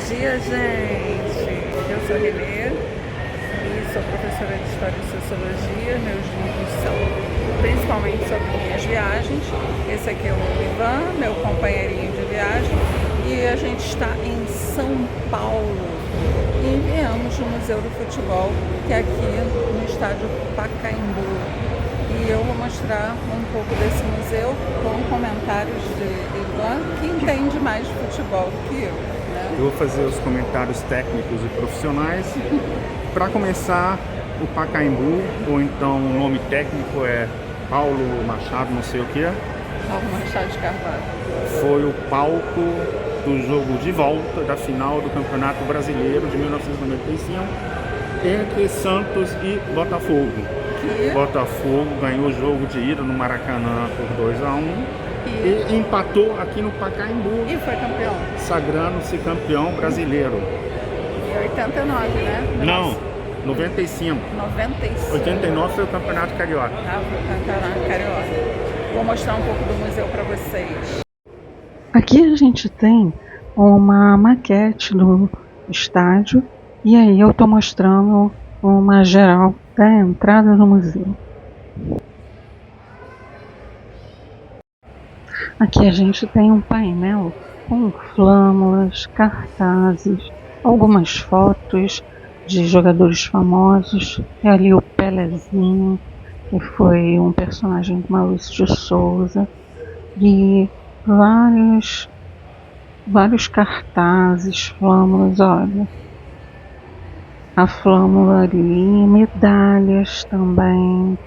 dia, gente! Eu sou a Renê e sou professora de História e Sociologia. Meus livros são principalmente sobre minhas viagens. Esse aqui é o Ivan, meu companheirinho de viagem, e a gente está em São Paulo e viemos no Museu do Futebol, que é aqui no estádio Pacaembu. E eu vou mostrar um pouco desse museu com comentários de Ivan, que entende mais de futebol do que eu, né? Eu vou fazer os comentários técnicos e profissionais. Para começar, o Pacaembu, ou então o nome técnico é Paulo Machado, não sei o que, Paulo Machado de Carvalho. foi o palco do jogo de volta da final do Campeonato Brasileiro de 1995 entre Santos e Botafogo. Botafogo ganhou o jogo de ida no Maracanã por 2-1 e empatou aqui no Pacaembu, E foi campeão. sagrando-se campeão brasileiro. Em 89, né? Não, 95. 95. 89 foi o Campeonato Carioca. Ah, foi o Campeonato Carioca. Vou mostrar um pouco do museu para vocês. Aqui a gente tem uma maquete do estádio e aí eu tô mostrando uma geral da entrada do museu. Aqui a gente tem um painel com flâmulas, cartazes, algumas fotos de jogadores famosos. É ali o Pelezinho, que foi um personagem do Maurício de Souza, e vários cartazes, flâmulas, olha. A flâmula ali, medalhas também,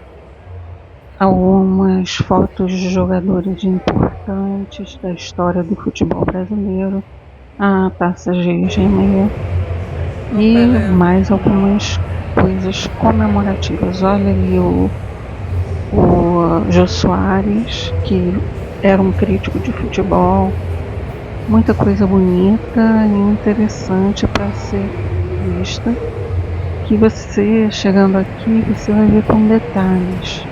algumas fotos de jogadores importantes da história do futebol brasileiro, a taça G6 e mais algumas coisas comemorativas. Olha ali o Jô Soares, que era um crítico de futebol, muita coisa bonita e interessante para ser vista, que você, chegando aqui, você vai ver com detalhes.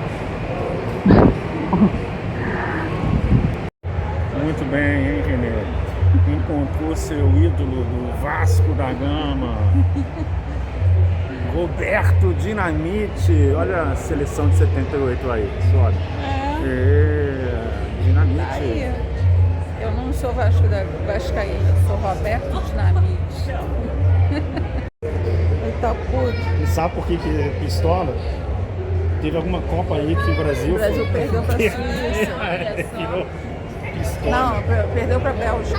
Muito bem, hein, Renê? Encontrou seu ídolo do Vasco da Gama, Roberto Dinamite. Olha a seleção de 78 aí, olha. Dinamite. Aí, eu não sou vascaína, sou Roberto Dinamite. Ele tá puto. E sabe por que é pistola? Teve alguma Copa aí que o Brasil Perdeu pra Suíça. virou pistola. Não, perdeu pra Bélgica.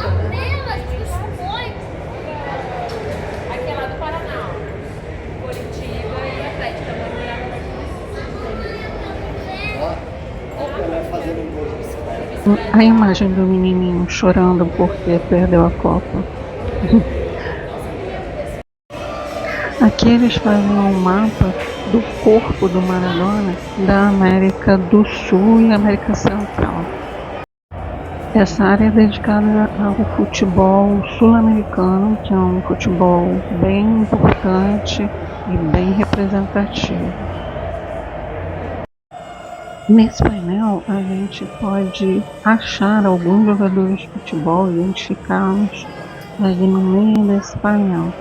Aquela do Paraná, Curitiba e Atlético. A imagem do menininho chorando porque perdeu a Copa. Aqui eles fazem um mapa do corpo do Maradona da América do Sul e América Central. Essa área é dedicada ao futebol sul-americano, que é um futebol bem importante e bem representativo. Nesse painel a gente pode achar alguns jogadores de futebol e identificá-los ali no meio desse painel.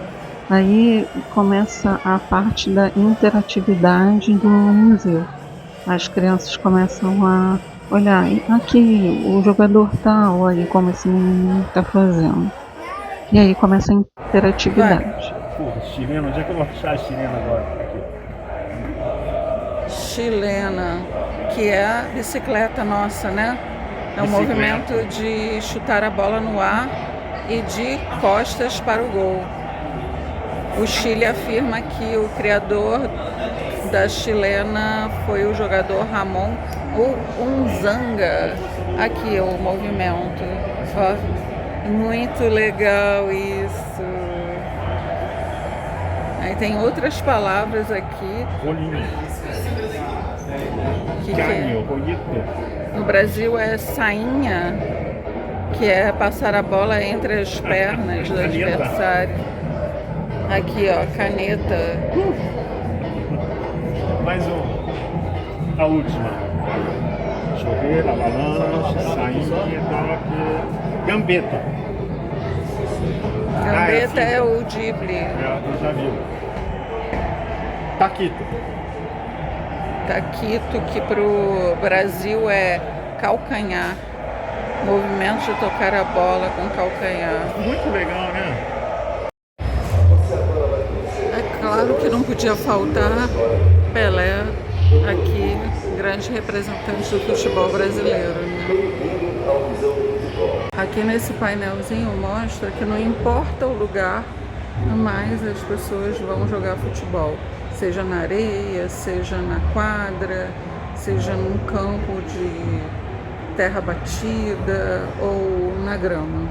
Aí começa a parte da interatividade do museu. As crianças começam a olhar, aqui o jogador tal, olha como esse menino está fazendo. E aí começa a interatividade. Porra, chilena, onde é que eu vou achar a chilena agora? Aqui. Chilena, que é a bicicleta nossa, né? É um movimento de chutar a bola no ar e de costas para o gol. O Chile afirma que o criador da chilena foi o jogador Ramon Unzanga. Aqui é o movimento. Ó, muito legal isso. Aí tem outras palavras aqui. Rolinho. Que Rollito. no Brasil é sainha, que é passar a bola entre as pernas do adversário. Aqui, ó, caneta. Mais a última. Chover, avalanche, sainha, gambeta. Beta é o Ghibli. É, eu já vi. Taquito. Taquito, que pro Brasil é calcanhar. Movimento de tocar a bola com calcanhar. Muito legal, né? É claro que não podia faltar Pelé aqui, grande representante do futebol brasileiro, né? Aqui nesse painelzinho mostra que não importa o lugar, mas as pessoas vão jogar futebol. Seja na areia, seja na quadra, seja num campo de terra batida ou na grama.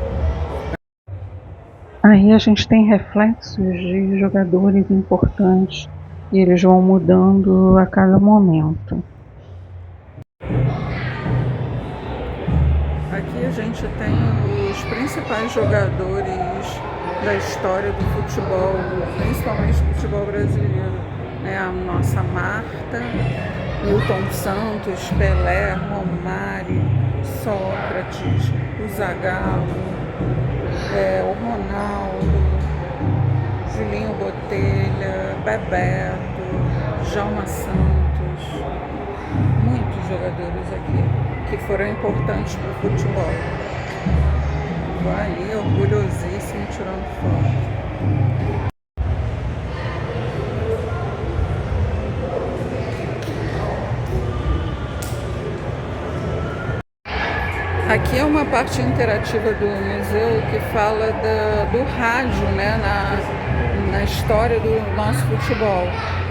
Aí a gente tem reflexos de jogadores importantes e eles vão mudando a cada momento. Aqui a gente tem os principais jogadores da história do futebol, principalmente do futebol brasileiro. A nossa Marta, Milton Santos, Pelé, Romário, Sócrates, o Zagallo, o Ronaldo, Julinho Botelho, Bebeto, Djalma Santos, muitos jogadores aqui que foram importantes para o futebol. Estou ali orgulhosíssimo tirando foto. Aqui é uma parte interativa do museu que fala do rádio, né, na história do nosso futebol.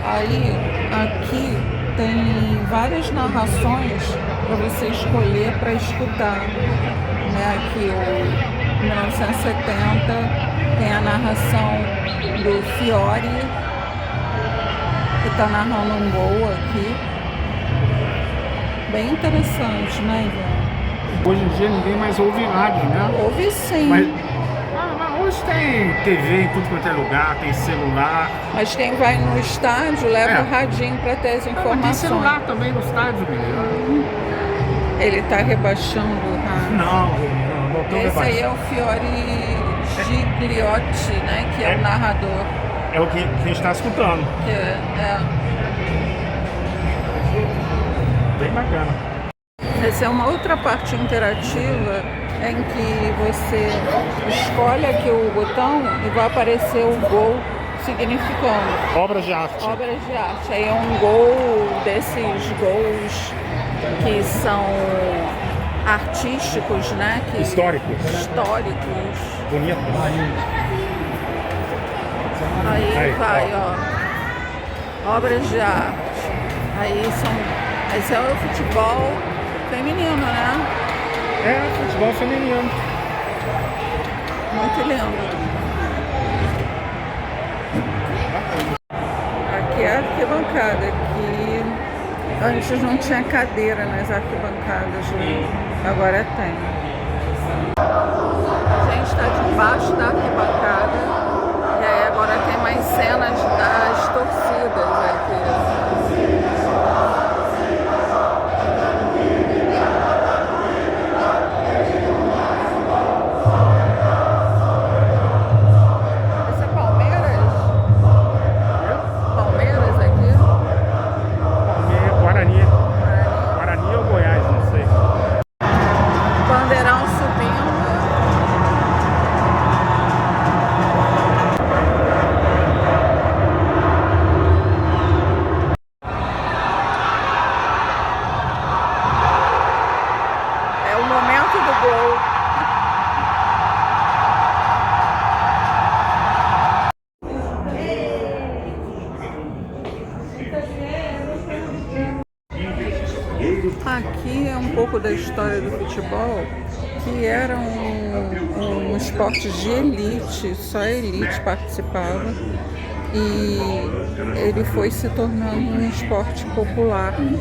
Aí, aqui tem várias narrações para você escolher para escutar. Aqui, o 1970, tem a narração do Fiore, que está narrando um gol aqui. Bem interessante, né, Ivan? Hoje em dia ninguém mais ouve rádio, né? Ouve sim. Mas hoje tem TV em tudo quanto é lugar, tem celular. Mas quem vai no estádio leva o radinho para ter as informações. Tem celular também no estádio, menino. Ele tá rebaixando o rádio. Não. Esse aí é o Fiore Gigliotti, né? Que é o narrador. É o que a gente está escutando. Bem bacana. Essa é uma outra parte interativa em que você escolhe aqui o botão e vai aparecer o gol significando. Obras de arte. Obras de arte. Aí é um gol desses gols que são artísticos, né? Históricos. Bonitos. Aí vai, ó. Obras de arte. Esse é o futebol feminino, né? É, futebol feminino. Muito lindo. Aqui é a arquibancada, que antes não tinha cadeira nas arquibancadas, né? Agora tem. A gente está debaixo da arquibancada e aí agora tem mais cenas das torcidas aqui. Aqui é um pouco da história do futebol, que era um esporte de elite, só a elite participava, e ele foi se tornando um esporte popular, né?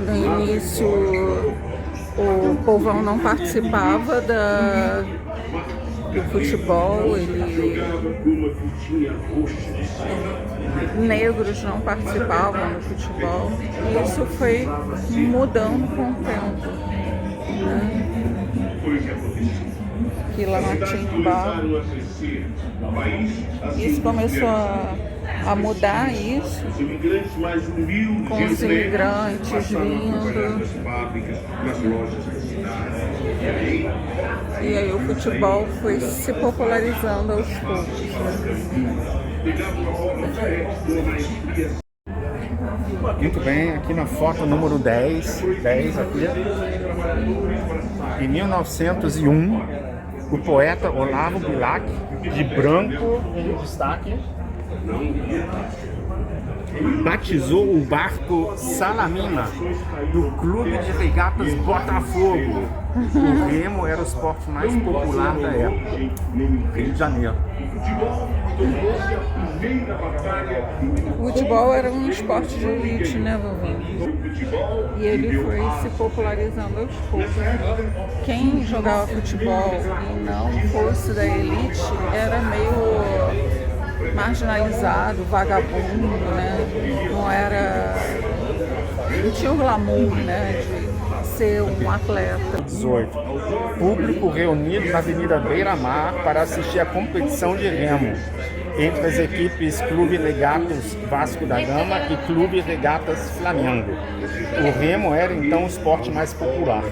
No início o povão não participava do futebol, negros não participavam do futebol, e isso foi mudando com o tempo, né? aqui lá no Timbal. Isso começou a mudar isso, com os imigrantes vindo. E aí o futebol foi se popularizando aos poucos. Muito bem, aqui na foto número 10 aqui. Em 1901, o poeta Olavo Bilac, de branco em destaque, batizou o barco Salamina do Clube de Regatas Botafogo. O remo era o esporte mais popular da época, Rio de Janeiro. O futebol era um esporte de elite, né, vovó? E ele foi se popularizando aos poucos. Quem jogava futebol e não fosse da elite era meio marginalizado, vagabundo, né? Não tinha o glamour, né, de ser um atleta. 18. Público reunido na Avenida Beira Mar para assistir a competição de remo entre as equipes Clube Regatas Vasco da Gama e Clube Regatas Flamengo. O remo era então o esporte mais popular.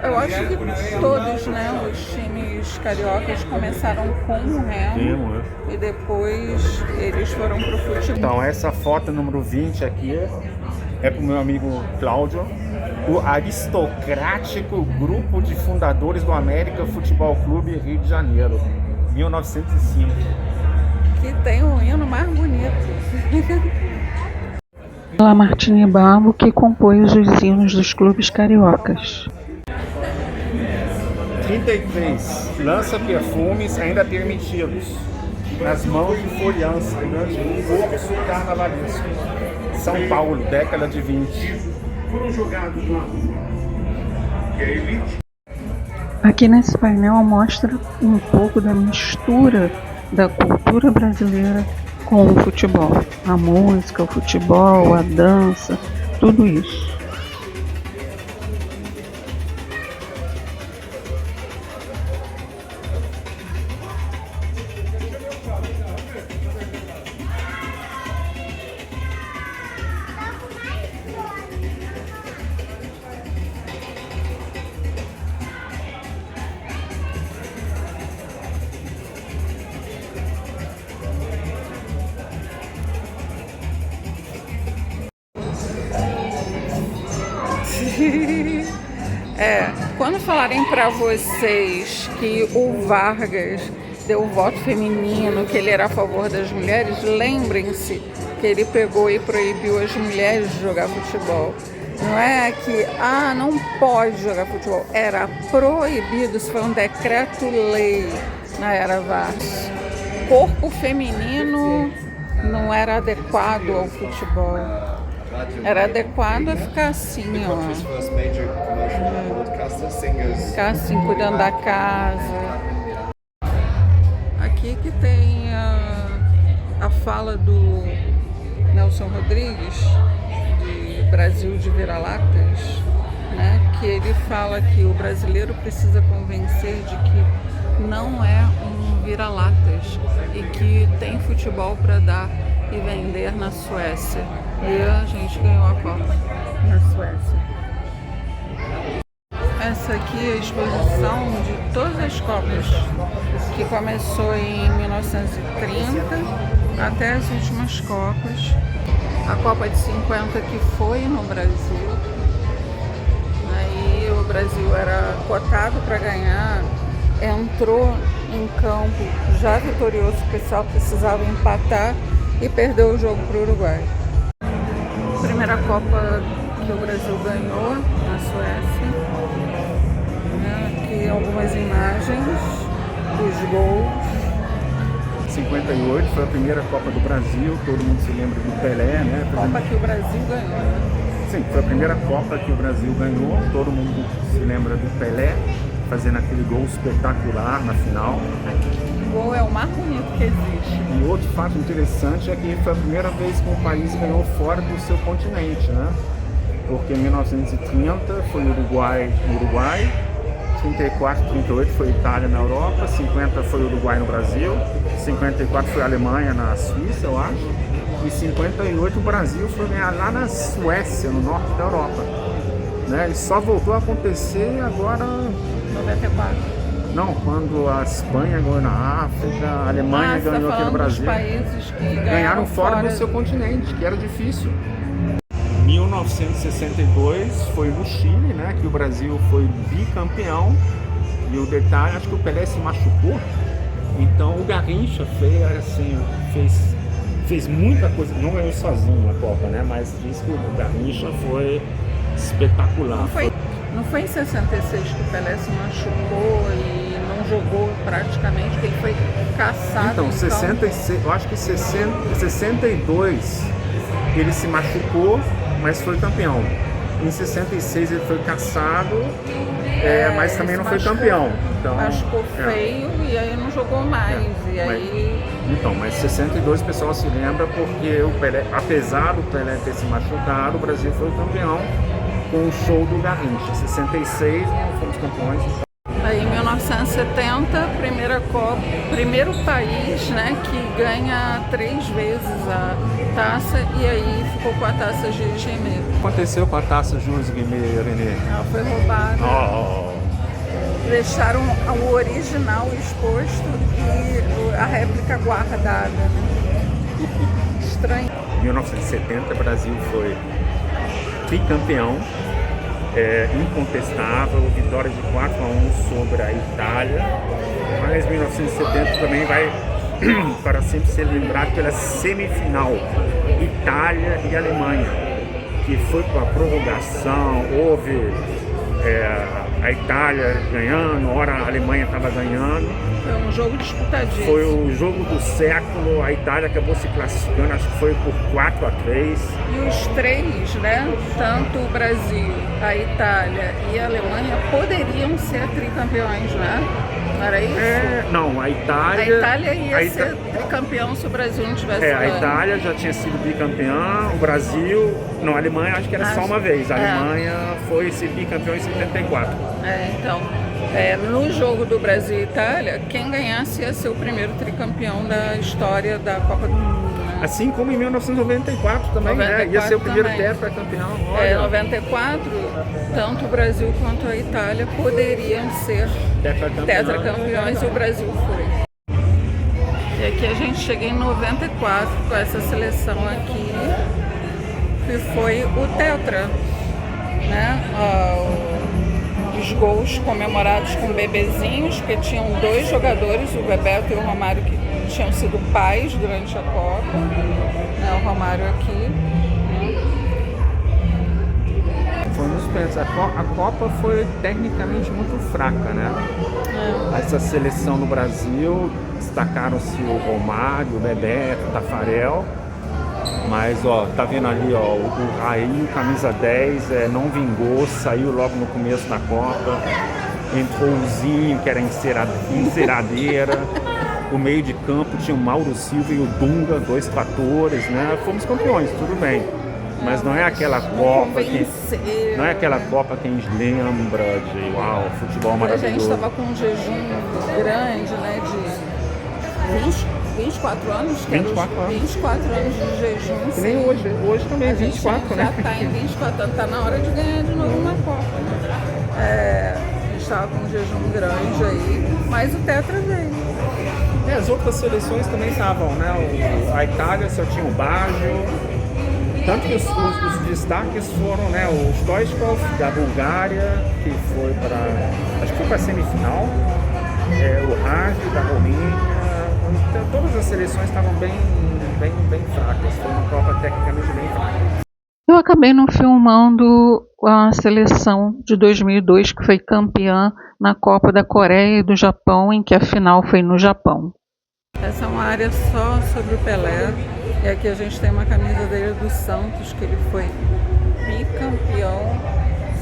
Eu acho que todos, né, os times cariocas começaram com o remo e depois eles foram pro futebol. Então essa foto número 20 aqui é pro meu amigo Cláudio, o aristocrático grupo de fundadores do América Futebol Clube Rio de Janeiro, 1905. Que tem um hino mais bonito. Lamartine Babo, que compôs os hinos dos clubes cariocas. 33. Lança-perfumes ainda permitidos nas mãos de foliança durante um curso carnavalesco. São Paulo, década de 20. Foram jogados na rua. E a elite? Aqui nesse painel mostra um pouco da mistura da cultura brasileira com o futebol. A música, o futebol, a dança, tudo isso. Quando falarem para vocês que o Vargas deu voto feminino, que ele era a favor das mulheres, lembrem-se que ele pegou e proibiu as mulheres de jogar futebol. Não é que, não pode jogar futebol, era proibido, isso foi um decreto-lei na era Vargas. Corpo feminino não era adequado ao futebol. Era adequado a ficar assim, ó. Ficar assim, cuidando da casa. Aqui que tem a fala do Nelson Rodrigues, de Brasil de Vira-Latas, né? Que ele fala que o brasileiro precisa convencer de que não é um vira-latas e que tem futebol para dar e vender na Suécia. E a gente ganhou a Copa na Suécia. Essa aqui é a exposição de todas as Copas, que começou em 1930 até as últimas Copas. A Copa de 50 que foi no Brasil. Aí o Brasil era cotado para ganhar, entrou em campo já vitorioso, o pessoal precisava empatar e perdeu o jogo para o Uruguai. Primeira Copa que o Brasil ganhou na Suécia, né? Aqui algumas imagens dos gols. 58 foi a primeira Copa do Brasil, todo mundo se lembra do Pelé, né? Copa que o Brasil ganhou. Sim, foi a primeira Copa que o Brasil ganhou, todo mundo se lembra do Pelé, fazendo aquele gol espetacular na final. O gol é o mais bonito que existe. E outro fato interessante é que foi a primeira vez que um país ganhou fora do seu continente, né? porque em 1930 foi Uruguai no Uruguai, 34, 38 foi Itália na Europa, 50 foi Uruguai no Brasil, 54 foi Alemanha na Suíça, eu acho, e 58 o Brasil foi ganhar lá na Suécia, no norte da Europa. Né? E só voltou a acontecer agora... 94. Não, quando a Espanha ganhou na África, a Alemanha ganhou aqui no Brasil. Países que ganharam fora do seu continente, que era difícil. 1962 foi no Chile, né, que o Brasil foi bicampeão. E o detalhe, acho que o Pelé se machucou. Então o Garrincha fez muita coisa. Não ganhou sozinho na Copa, né? Mas diz que o Garrincha foi espetacular. Não foi em 66 que o Pelé se machucou e não jogou praticamente, que ele foi caçado. Então, 66, eu acho que 62 ele se machucou, mas foi campeão. Em 66 ele foi caçado, mas também não foi campeão. Então, machucou feio e aí não jogou mais. Mas 62 o pessoal se lembra porque o Pelé, apesar do Pelé ter se machucado, o Brasil foi campeão com o show do Garrincha. 66 não fomos campeões. Aí em 1970, primeiro país, né, que ganha 3 vezes a taça, e aí ficou com a taça Jules Rimet. O que aconteceu com a taça Jules Rimet, Renê? Ela foi roubada. Deixaram o original exposto e a réplica guardada. Né? Estranho. Em 1970, o Brasil foi tricampeão, incontestável, vitória de 4-1 sobre a Itália, mas 1970 também vai para sempre ser lembrado pela semifinal Itália e Alemanha, que foi com a prorrogação, houve a Itália ganhando, ora a Alemanha estava ganhando. Foi um jogo disputadíssimo. Foi o jogo do século, a Itália acabou se classificando, acho que foi por 4-3. E os 3, né, tanto o Brasil, a Itália e a Alemanha poderiam ser tricampeões, né? Não era isso? Não, a Itália... A Itália ia ser tricampeão se o Brasil não tivesse ganho. A Itália já tinha sido bicampeã, o Brasil... Não, a Alemanha acho que era só uma vez. A Alemanha foi ser bicampeão em 74. Então... no jogo do Brasil e Itália, quem ganhasse ia ser o primeiro tricampeão da história da Copa do Mundo. Né? Assim como em 1994 também, ia ser o primeiro tetracampeão. Em 94, tanto o Brasil quanto a Itália poderiam ser tetracampeões e o Brasil foi. E aqui a gente chega em 94 com essa seleção aqui, que foi o tetra, né? Os gols comemorados com bebezinhos, porque tinham 2 jogadores, o Bebeto e o Romário, que tinham sido pais durante a Copa, né, o Romário aqui. Foi um dos pênaltis. A Copa foi tecnicamente muito fraca, né? Essa seleção no Brasil, destacaram-se o Romário, o Bebeto, o Tafarel. Mas, tá vendo ali, o Raí, camisa 10, não vingou, saiu logo no começo da Copa. Entrou o Zinho, que era enceradeira. O meio de campo tinha o Mauro Silva e o Dunga, 2 fatores, né? Fomos campeões, tudo bem. Mas não é aquela Copa que... Não é aquela Copa que a gente lembra de, futebol maravilhoso. A gente estava com um jejum grande, né, de 24 anos, que 24 anos. 24 anos de jejum. Que nem hoje também, 24, né? Já está em 24 anos, está na hora de ganhar de novo uma Copa, né? A gente estava com um jejum grande aí, mas o tetra veio. As outras seleções também estavam, né? A Itália só tinha o Baggio, tanto que os destaques foram, né? O Stoichkov da Bulgária, que foi acho que foi para a semifinal, o Raj da Romênia. Então, todas as seleções estavam bem fracas, foi uma Copa tecnicamente bem fraca. Eu acabei não filmando a seleção de 2002, que foi campeã na Copa da Coreia e do Japão, em que a final foi no Japão. Essa é uma área só sobre o Pelé, e aqui a gente tem uma camisa dele do Santos, que ele foi bicampeão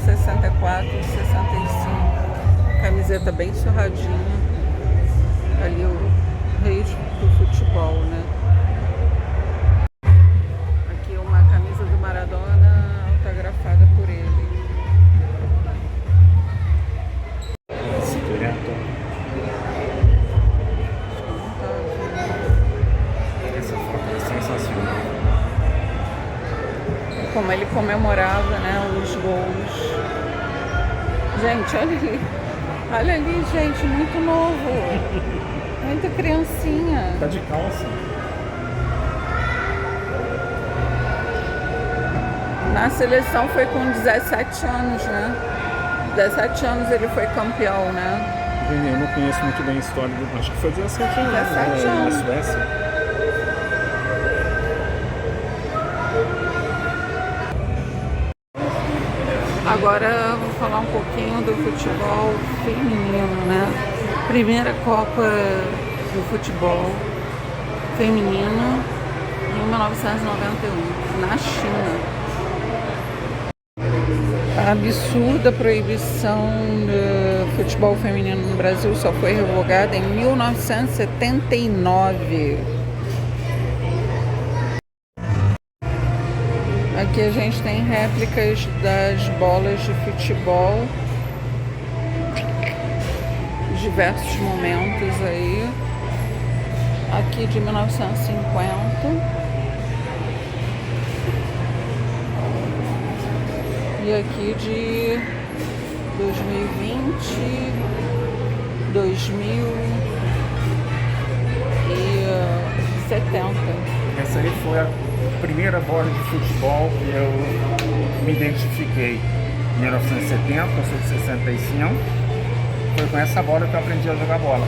64 e 65, camiseta bem surradinha, ali o rei do futebol, né? Aqui uma camisa do Maradona autografada. fotografada por ele. Essa foto é sensacional. Como ele comemorava, né, os gols. Gente, olha ali. Olha ali, gente, muito novo. Muita criancinha. Tá de calça. Na seleção foi com 17 anos, né? 17 anos ele foi campeão, né? Eu não conheço muito bem a história do... Acho que foi 17 anos. 17 anos. Na Suécia. Agora eu vou falar um pouquinho do futebol feminino, né? Primeira Copa do Futebol Feminino em 1991, na China. A absurda proibição do futebol feminino no Brasil só foi revogada em 1979. Aqui a gente tem réplicas das bolas de futebol, diversos momentos aí. Aqui de 1950. E aqui de 2020, 2070. Essa aí foi a primeira bola de futebol que eu me identifiquei. Em 1970, eu sou de 65. Foi com essa bola que eu aprendi a jogar bola.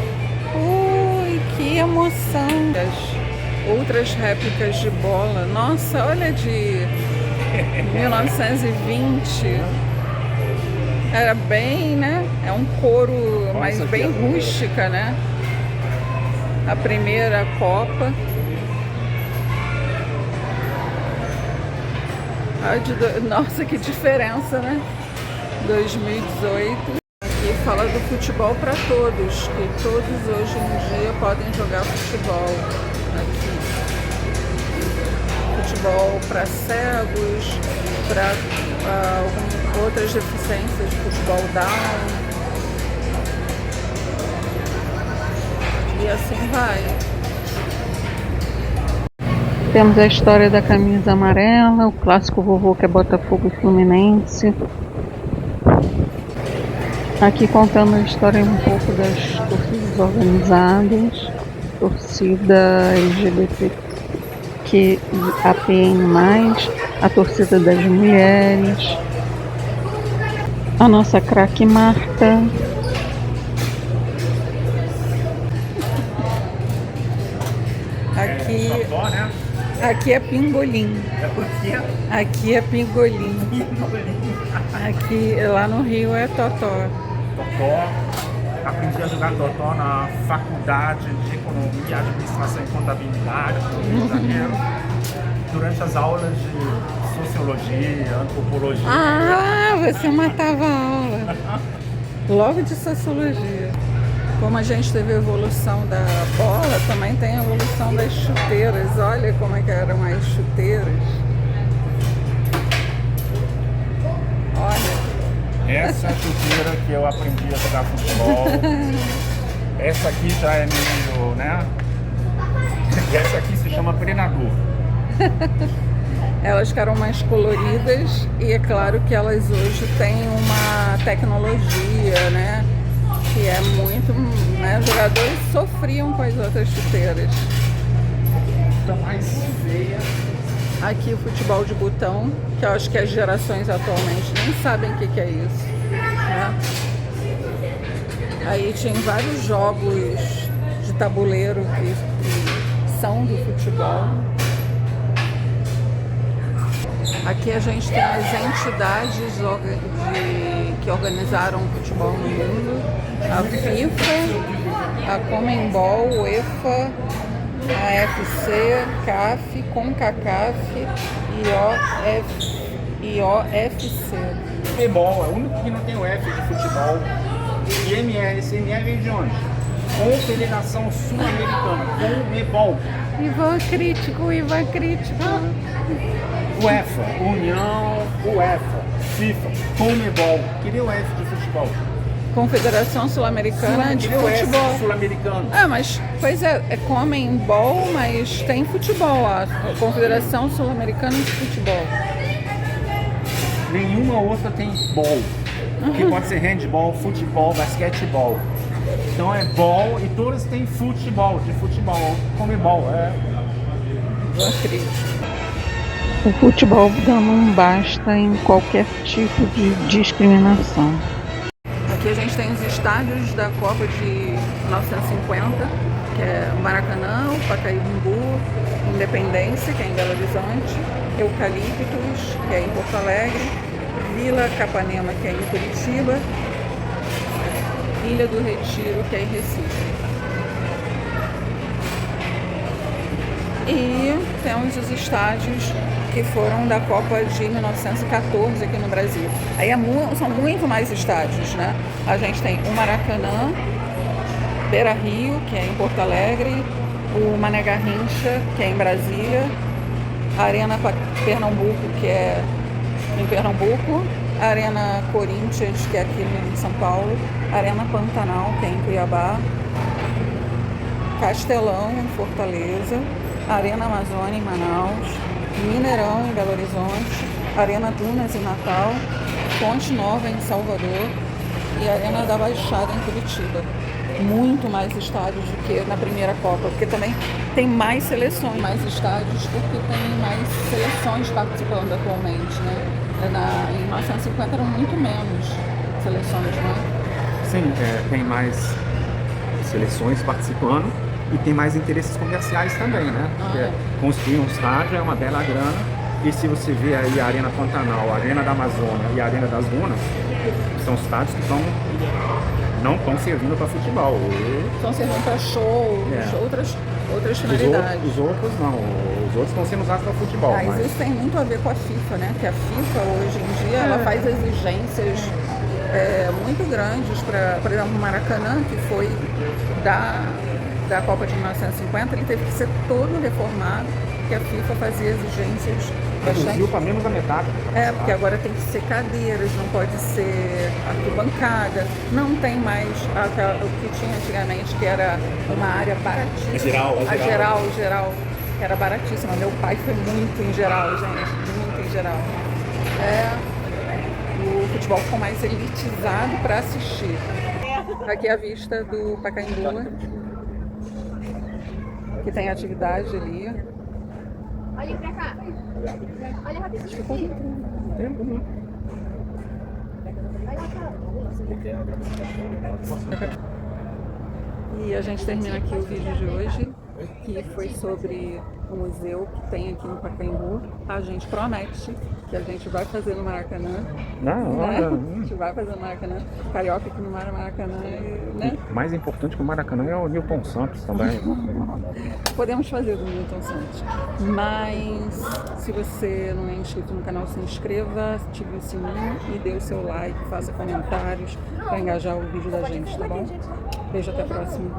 Ui, que emoção! As outras réplicas de bola. Nossa, olha de 1920. Era bem, né? É um couro, mas bem rústica, né? A primeira Copa. Nossa, que diferença, né? 2018. E fala do futebol para todos, que todos hoje em dia podem jogar futebol aqui. Futebol para cegos, para outras deficiências, futebol down. E assim vai. Temos a história da camisa amarela, o clássico vovô que é Botafogo e Fluminense. Aqui contando a história um pouco das torcidas organizadas, torcida LGBTQIAPN+, a torcida das mulheres, a nossa craque Marta. Aqui é pingolim. Aqui é pingolim. Aqui lá no Rio é totó. Totó. Aprendi a jogar totó na faculdade de Economia, Administração e Contabilidade do Rio de Janeiro. Durante as aulas de Sociologia, Antropologia. Ah, você matava a aula. Logo de Sociologia. Como a gente teve a evolução da bola, também tem a evolução das chuteiras. Olha como é que eram as chuteiras. Olha. Essa é a chuteira que eu aprendi a jogar futebol. Essa aqui já é meio, né? E essa aqui se chama Predador. Elas ficaram mais coloridas e é claro que elas hoje têm uma tecnologia, né? Que é muito, né? Os jogadores sofriam com as outras chuteiras. Tá mais feia. Aqui o futebol de botão, que eu acho que as gerações atualmente nem sabem o que é isso, né? Aí tem vários jogos de tabuleiro que são do futebol. Aqui a gente tem as entidades que organizaram o futebol no mundo. A FIFA, a Conmebol, UEFA, a AFC, CAF, CONCACAF e OFC. Futebol, é o único que não tem o F de futebol. E MR, esse MR vem de onde? Confederação Sul-Americana, Conmebol. Ivan crítico. UEFA, União UEFA. FIFA, Comebol. Cadê o F de futebol? Confederação Sul-Americana de Cadê o F Futebol. sul-americano? Ah, mas, pois é Comembol, mas tem futebol, a Confederação Sul-Americana de Futebol. Nenhuma outra tem ball. Que pode ser handball, futebol, basquetebol. Então é ball e todas têm futebol, de futebol. Comebol, O futebol não basta em qualquer tipo de discriminação. Aqui a gente tem os estádios da Copa de 1950, que é o Maracanã, o Pacaembu, Independência, que é em Belo Horizonte, Eucaliptus, que é em Porto Alegre, Vila Capanema, que é em Curitiba, Ilha do Retiro, que é em Recife. E temos os estádios que foram da Copa de 1914 aqui no Brasil. Aí são muito mais estádios, né? A gente tem o Maracanã, Beira-Rio, que é em Porto Alegre, o Mané Garrincha, que é em Brasília, a Arena Pernambuco, que é em Pernambuco, a Arena Corinthians, que é aqui em São Paulo, a Arena Pantanal, que é em Cuiabá, Castelão, em Fortaleza, Arena Amazônia, em Manaus, Mineirão, em Belo Horizonte, Arena Dunas, em Natal, Fonte Nova, em Salvador e Arena da Baixada, em Curitiba. Muito mais estádios do que na primeira Copa, porque também tem mais seleções, mais estádios, porque tem mais seleções participando atualmente, né? Em 1950 eram muito menos seleções, né? Sim, tem mais seleções participando e tem mais interesses comerciais também, né? Porque construir um estádio é uma bela grana. E se você vê aí a Arena Pantanal, a Arena da Amazônia e a Arena das Dunas, são estádios que não estão servindo para futebol. Estão servindo para show, outras finalidades. Os outros não, os outros estão sendo usados para futebol. Mas isso tem muito a ver com a FIFA, né? Que a FIFA hoje em dia ela faz exigências muito grandes para, por exemplo, o Maracanã, que foi da Copa de 1950, ele teve que ser todo reformado, porque a FIFA fazia exigências reduziu para menos da metade. Porque agora tem que ser cadeiras, não pode ser arquibancada, não tem mais o que tinha antigamente, que era uma área baratíssima. A geral, que era baratíssima. Meu pai foi muito em geral, gente, muito em geral. O futebol ficou mais elitizado para assistir. Aqui é a vista do Pacaembu, que tem atividade ali. Olha pra cá. Olha rapidinho. E a gente termina aqui o vídeo de hoje, que foi sobre o museu que tem aqui no Pacaembu. A gente promete que a gente vai fazer no Maracanã. A gente vai fazer no Maracanã. Carioca aqui no Maracanã, né? Mais importante que o Maracanã é o Newton Santos também. Podemos fazer do Newton Santos. Mas se você não é inscrito no canal, se inscreva, ative o sininho e dê o seu like, faça comentários para engajar o vídeo da gente, tá bom? Beijo, até a próxima.